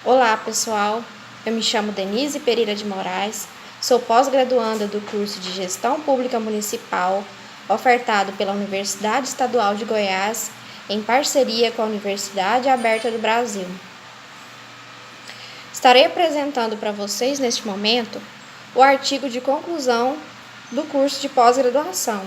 Olá, pessoal. Eu me chamo Denise Pereira de Moraes, sou pós-graduanda do curso de Gestão Pública Municipal, ofertado pela Universidade Estadual de Goiás, em parceria com a Universidade Aberta do Brasil. Estarei apresentando para vocês, neste momento, o artigo de conclusão do curso de pós-graduação,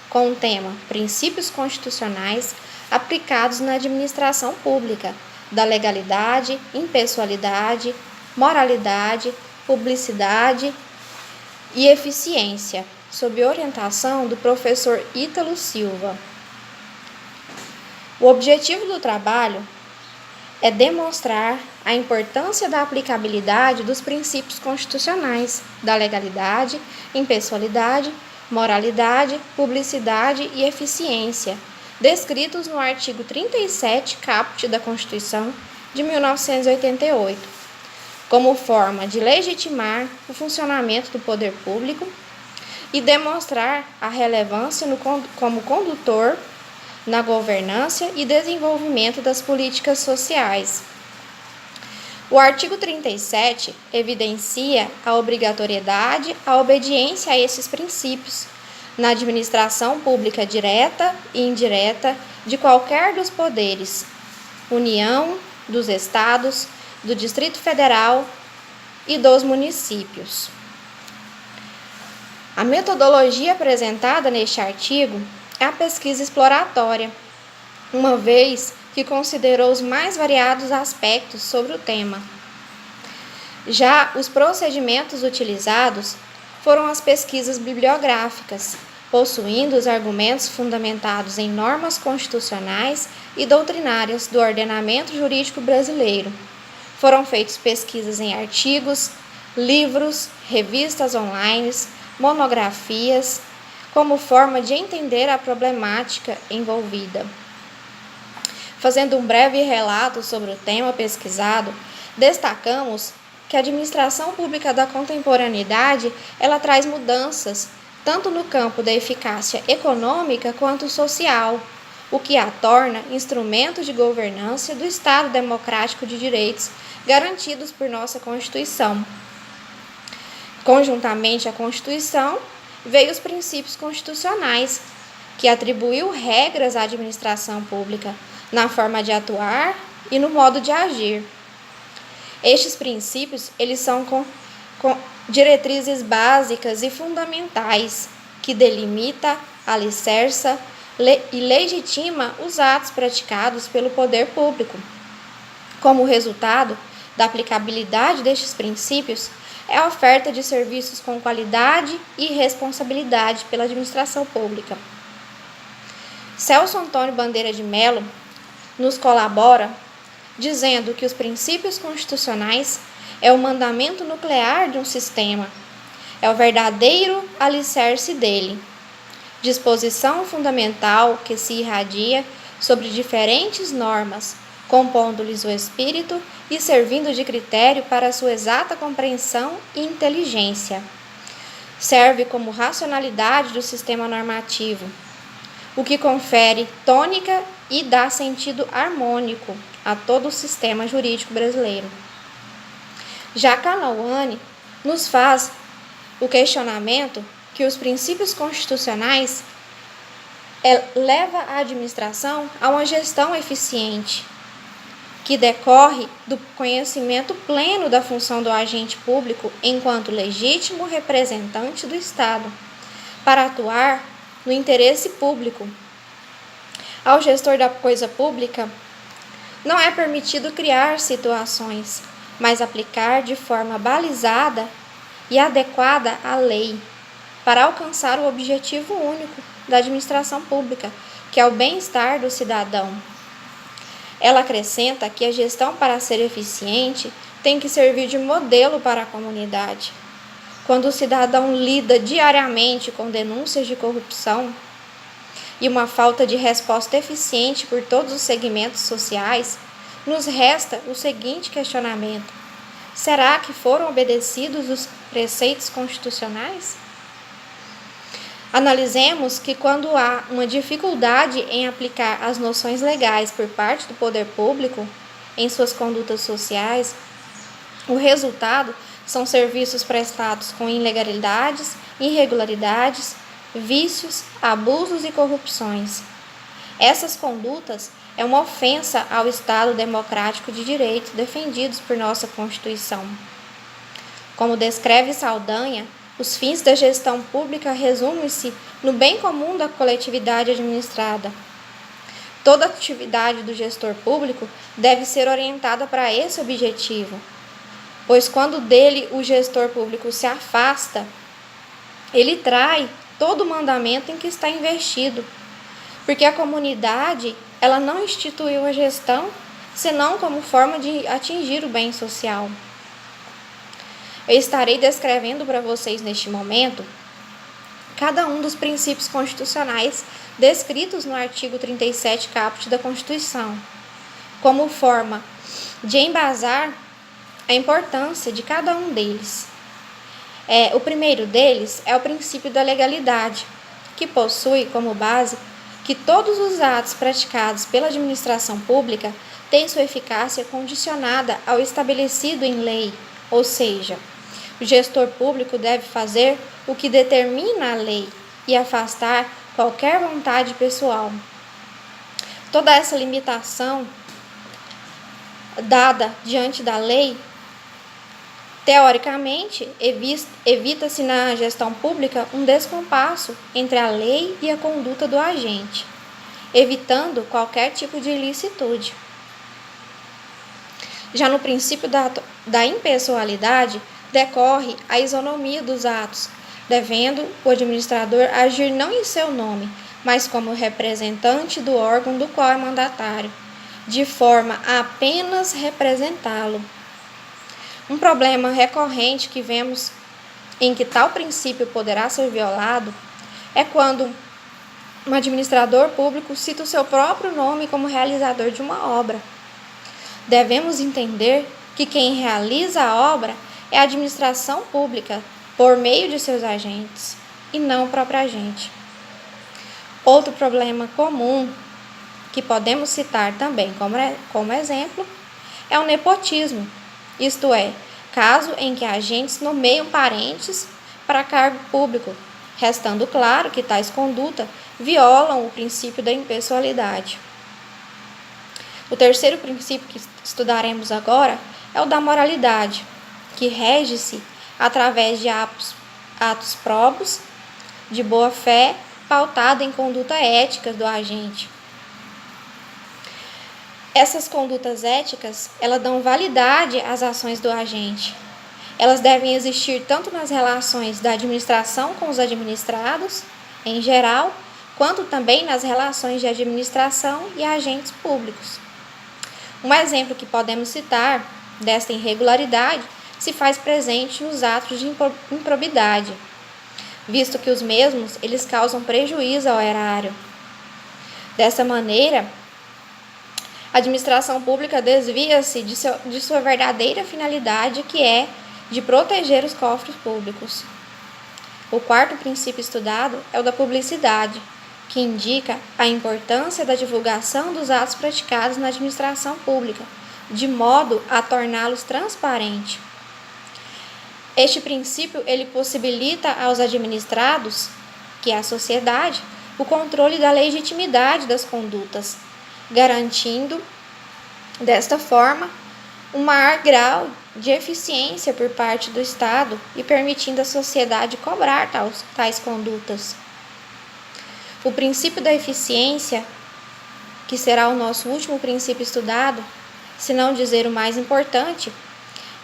com o tema Princípios Constitucionais aplicados na administração pública, da legalidade, impessoalidade, moralidade, publicidade e eficiência, sob orientação do professor Ítalo Silva. O objetivo do trabalho é demonstrar a importância da aplicabilidade dos princípios constitucionais, da legalidade, impessoalidade, moralidade, publicidade e eficiência, descritos no artigo 37, caput da Constituição de 1988, como forma de legitimar o funcionamento do poder público e demonstrar a relevância como condutor na governança e desenvolvimento das políticas sociais. O artigo 37 evidencia a obrigatoriedade, a obediência a esses princípios na administração pública direta e indireta de qualquer dos poderes, União, dos Estados, do Distrito Federal e dos municípios. A metodologia apresentada neste artigo é a pesquisa exploratória, uma vez que considerou os mais variados aspectos sobre o tema. Já os procedimentos utilizados foram as pesquisas bibliográficas, possuindo os argumentos fundamentados em normas constitucionais e doutrinárias do ordenamento jurídico brasileiro. Foram feitas pesquisas em artigos, livros, revistas online, monografias, como forma de entender a problemática envolvida. Fazendo um breve relato sobre o tema pesquisado, destacamos que a administração pública da contemporaneidade, ela traz mudanças tanto no campo da eficácia econômica quanto social, o que a torna instrumento de governança do Estado democrático de direitos garantidos por nossa Constituição. Conjuntamente à Constituição, veio os princípios constitucionais, que atribuiu regras à administração pública na forma de atuar e no modo de agir. Estes princípios, eles são com diretrizes básicas e fundamentais que delimita, alicerça e legitima os atos praticados pelo poder público. Como resultado da aplicabilidade destes princípios, é a oferta de serviços com qualidade e responsabilidade pela administração pública. Celso Antônio Bandeira de Mello nos colabora dizendo que os princípios constitucionais é o mandamento nuclear de um sistema, é o verdadeiro alicerce dele, disposição fundamental que se irradia sobre diferentes normas, compondo-lhes o espírito e servindo de critério para sua exata compreensão e inteligência. Serve como racionalidade do sistema normativo, o que confere tônica e dá sentido harmônico a todo o sistema jurídico brasileiro. Já Kanawani nos faz o questionamento que os princípios constitucionais leva a administração a uma gestão eficiente, que decorre do conhecimento pleno da função do agente público enquanto legítimo representante do Estado, para atuar no interesse público. Ao gestor da coisa pública, não é permitido criar situações, mas aplicar de forma balizada e adequada à lei, para alcançar o objetivo único da administração pública, que é o bem-estar do cidadão. Ela acrescenta que a gestão, para ser eficiente, tem que servir de modelo para a comunidade. Quando o cidadão lida diariamente com denúncias de corrupção e uma falta de resposta eficiente por todos os segmentos sociais, nos resta o seguinte questionamento: será que foram obedecidos os preceitos constitucionais? Analisemos que quando há uma dificuldade em aplicar as noções legais por parte do poder público em suas condutas sociais, O resultado são serviços prestados com ilegalidades, irregularidades, vícios, abusos e corrupções. Essas condutas é uma ofensa ao Estado democrático de direito defendidos por nossa Constituição. Como descreve Saldanha, os fins da gestão pública resumem-se no bem comum da coletividade administrada. Toda atividade do gestor público deve ser orientada para esse objetivo, pois quando dele o gestor público se afasta, ele trai todo o mandamento em que está investido, porque a comunidade ela não instituiu a gestão senão como forma de atingir o bem social. Eu estarei descrevendo para vocês neste momento cada um dos princípios constitucionais descritos no artigo 37 caput da Constituição, como forma de embasar a importância de cada um deles. O primeiro deles é o princípio da legalidade, que possui como base que todos os atos praticados pela administração pública têm sua eficácia condicionada ao estabelecido em lei, ou seja, o gestor público deve fazer o que determina a lei e afastar qualquer vontade pessoal. Toda essa limitação dada diante da lei, teoricamente, evita-se na gestão pública um descompasso entre a lei e a conduta do agente, evitando qualquer tipo de ilicitude. Já no princípio da impessoalidade, decorre a isonomia dos atos, devendo o administrador agir não em seu nome, mas como representante do órgão do qual é mandatário, de forma a apenas representá-lo. Um problema recorrente que vemos em que tal princípio poderá ser violado é quando um administrador público cita o seu próprio nome como realizador de uma obra. Devemos entender que quem realiza a obra é a administração pública por meio de seus agentes e não o próprio agente. Outro problema comum que podemos citar também como exemplo é o nepotismo, isto é, caso em que agentes nomeiam parentes para cargo público, restando claro que tais condutas violam o princípio da impessoalidade. O terceiro princípio que estudaremos agora é o da moralidade, que rege-se através de atos próprios, de boa-fé, pautado em conduta ética do agente. Essas condutas éticas, elas dão validade às ações do agente. Elas devem existir tanto nas relações da administração com os administrados, em geral, quanto também nas relações de administração e agentes públicos. Um exemplo que podemos citar desta irregularidade se faz presente nos atos de improbidade, visto que os mesmos eles causam prejuízo ao erário. Dessa maneira, a administração pública desvia-se de sua verdadeira finalidade, que é de proteger os cofres públicos. O quarto princípio estudado é o da publicidade, que indica a importância da divulgação dos atos praticados na administração pública, de modo a torná-los transparentes. Este princípio ele possibilita aos administrados, que é a sociedade, o controle da legitimidade das condutas, garantindo, desta forma, um maior grau de eficiência por parte do Estado e permitindo à sociedade cobrar tais condutas. O princípio da eficiência, que será o nosso último princípio estudado, se não dizer o mais importante,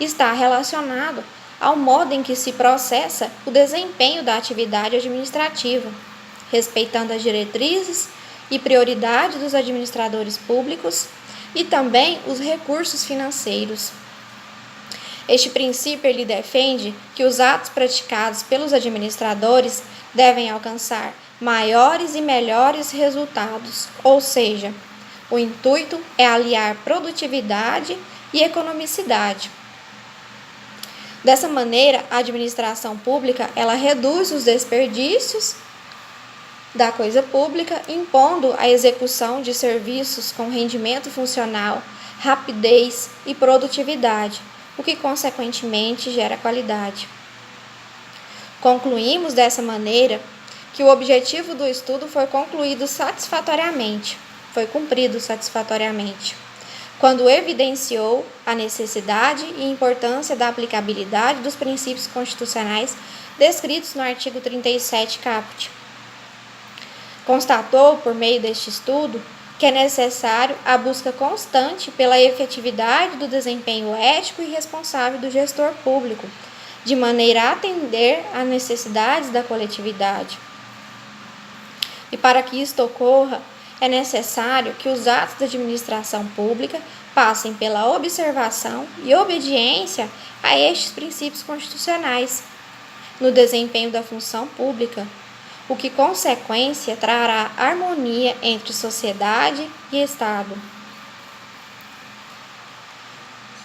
está relacionado ao modo em que se processa o desempenho da atividade administrativa, respeitando as diretrizes e prioridades dos administradores públicos e também os recursos financeiros. Este princípio ele defende que os atos praticados pelos administradores devem alcançar maiores e melhores resultados, ou seja, o intuito é aliar produtividade e economicidade. Dessa maneira, a administração pública ela reduz os desperdícios da coisa pública, impondo a execução de serviços com rendimento funcional, rapidez e produtividade, o que consequentemente gera qualidade. Concluímos dessa maneira que o objetivo do estudo foi cumprido satisfatoriamente, quando evidenciou a necessidade e importância da aplicabilidade dos princípios constitucionais descritos no artigo 37 caput. Constatou, por meio deste estudo, que é necessário a busca constante pela efetividade do desempenho ético e responsável do gestor público, de maneira a atender às necessidades da coletividade. E para que isto ocorra, é necessário que os atos da administração pública passem pela observação e obediência a estes princípios constitucionais no desempenho da função pública, o que, consequência, trará harmonia entre sociedade e Estado.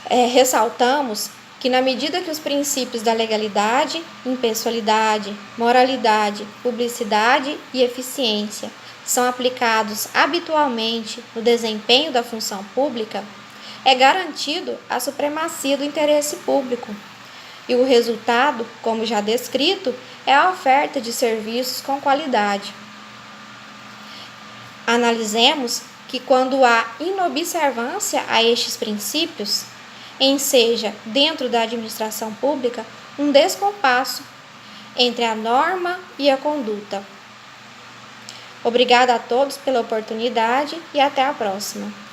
Ressaltamos que, na medida que os princípios da legalidade, impessoalidade, moralidade, publicidade e eficiência são aplicados habitualmente no desempenho da função pública, é garantido a supremacia do interesse público. E o resultado, como já descrito, é a oferta de serviços com qualidade. Analisemos que quando há inobservância a estes princípios, enseja dentro da administração pública um descompasso entre a norma e a conduta. Obrigada a todos pela oportunidade e até a próxima.